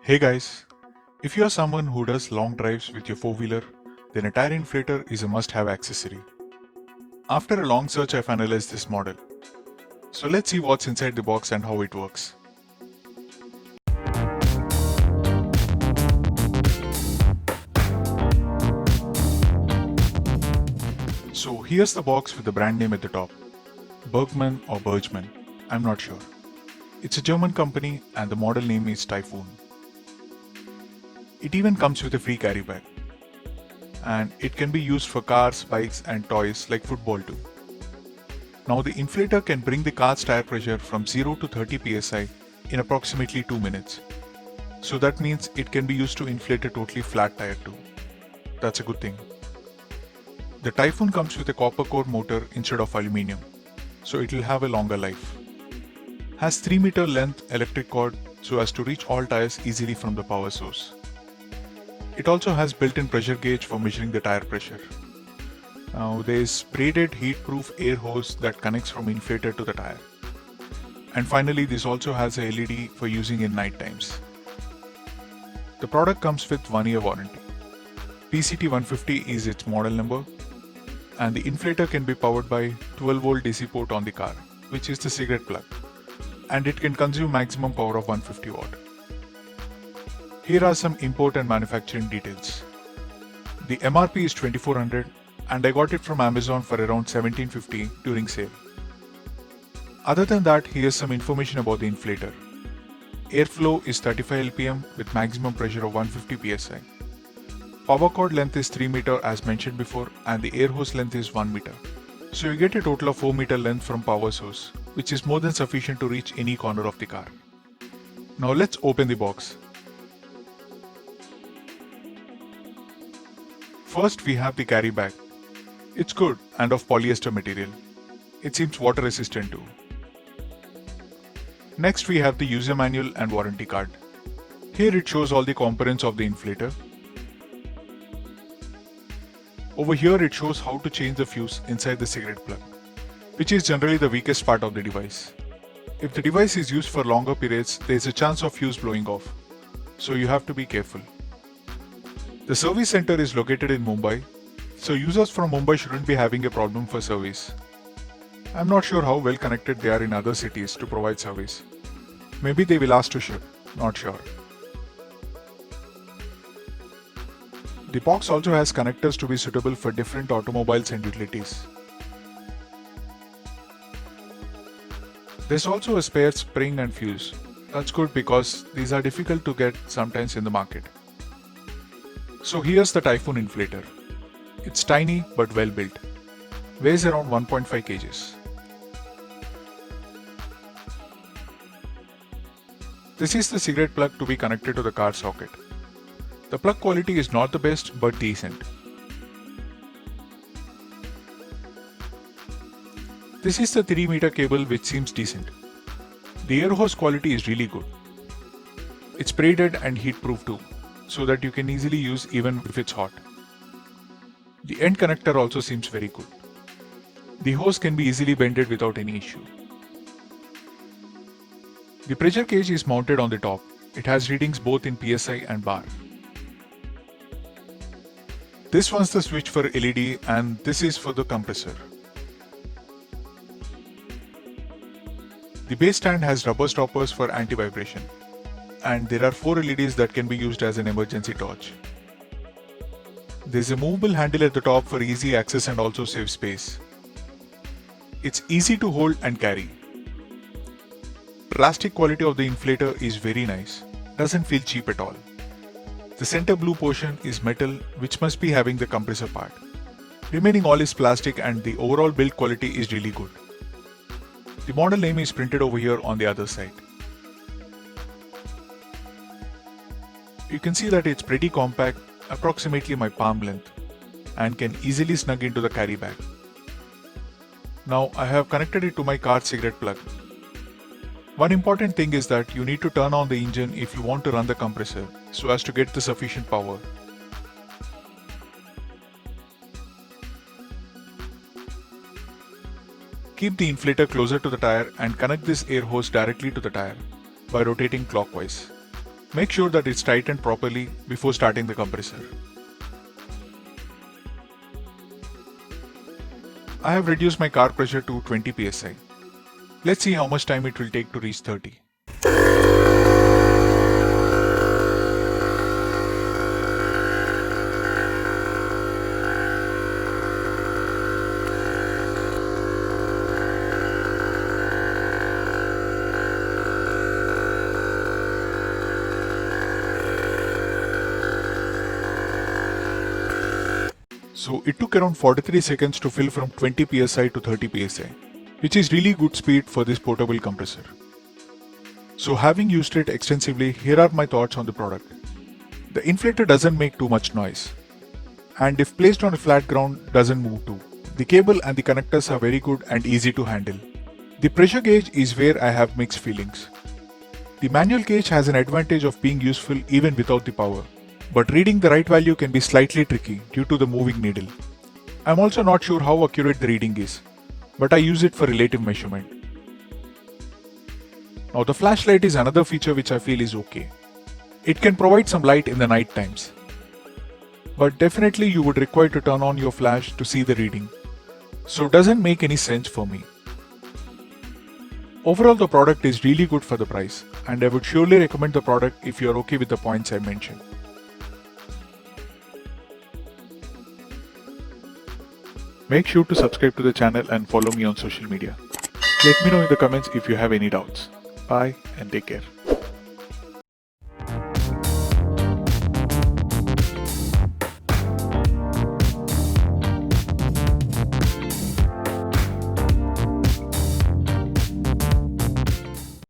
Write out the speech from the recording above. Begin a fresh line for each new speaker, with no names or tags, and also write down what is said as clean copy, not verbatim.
Hey guys, if you are someone who does long drives with your four-wheeler, then a tire inflator is a must-have accessory. After a long search, I finalized this model. So let's see what's inside the box and how it works. So here's the box with the brand name at the top. Bergmann or Bergmann, I'm not sure. It's a German company and the model name is Typhoon. It even comes with a free carry bag. And it can be used for cars, bikes and toys like football too. Now the inflator can bring the car's tire pressure from 0 to 30 psi in approximately 2 minutes. So that means it can be used to inflate a totally flat tire too. That's a good thing. The Typhoon comes with a copper core motor instead of aluminium, so it will have a longer life. Has 3-meter length electric cord so as to reach all tires easily from the power source. It also has built-in pressure gauge for measuring the tire pressure. Now there is braided heat-proof air hose that connects from inflator to the tire. And finally this also has a LED for using in night times. The product comes with 1-year warranty. PCT150 is its model number, and the inflator can be powered by 12-volt DC port on the car, which is the cigarette plug, and it can consume maximum power of 150 watt. Here are some import and manufacturing details. The MRP is 2400 and I got it from Amazon for around 1750 during sale. Other than that, here's some information about the inflator. Airflow is 35 lpm with maximum pressure of 150 psi. Power cord length is 3 meter as mentioned before, and the air hose length is 1 meter. So you get a total of 4 meter length from power source, which is more than sufficient to reach any corner of the car. Now let's open the box. First we have the carry bag. It's good and of polyester material. It seems water resistant too. Next we have the user manual and warranty card. Here it shows all the components of the inflator. Over here it shows how to change the fuse inside the cigarette plug, which is generally the weakest part of the device. If the device is used for longer periods, there is a chance of fuse blowing off, so you have to be careful. The service center is located in Mumbai, so users from Mumbai shouldn't be having a problem for service. I'm not sure how well connected they are in other cities to provide service. Maybe they will ask to ship, not sure. The box also has connectors to be suitable for different automobiles and utilities. There's also a spare spring and fuse. That's good because these are difficult to get sometimes in the market. So here's the Typhoon inflator. It's tiny but well built. Weighs around 1.5 kgs. This is the cigarette plug to be connected to the car socket. The plug quality is not the best but decent. This is the 3-meter cable which seems decent. The air hose quality is really good. It's braided and heat proof too, so that you can easily use even if it's hot. The end connector also seems very good. The hose can be easily bended without any issue. The pressure gauge is mounted on the top. It has readings both in PSI and bar. This one's the switch for LED and this is for the compressor. The base stand has rubber stoppers for anti-vibration, and there are 4 LEDs that can be used as an emergency torch. There's a movable handle at the top for easy access and also save space. It's easy to hold and carry. Plastic quality of the inflator is very nice, doesn't feel cheap at all. The center blue portion is metal, which must be having the compressor part. Remaining all is plastic and the overall build quality is really good. The model name is printed over here on the other side. You can see that it's pretty compact, approximately my palm length, and can easily snug into the carry bag. Now I have connected it to my car cigarette plug. One important thing is that you need to turn on the engine if you want to run the compressor, so as to get the sufficient power. Keep the inflator closer to the tire and connect this air hose directly to the tire by rotating clockwise. Make sure that it's tightened properly before starting the compressor. I have reduced my car pressure to 20 psi. Let's see how much time it will take to reach 30. So it took around 43 seconds to fill from 20 psi to 30 psi, which is really good speed for this portable compressor. So having used it extensively, here are my thoughts on the product. The inflator doesn't make too much noise, and if placed on a flat ground, doesn't move too. The cable and the connectors are very good and easy to handle. The pressure gauge is where I have mixed feelings. The manual gauge has an advantage of being useful even without the power, but reading the right value can be slightly tricky due to the moving needle. I'm also not sure how accurate the reading is, but I use it for relative measurement. Now the flashlight is another feature which I feel is okay. It can provide some light in the night times, but definitely you would require to turn on your flash to see the reading, so doesn't make any sense for me. Overall, the product is really good for the price, and I would surely recommend the product if you are okay with the points I mentioned. Make sure to subscribe to the channel and follow me on social media. Let me know in the comments if you have any doubts. Bye and take care.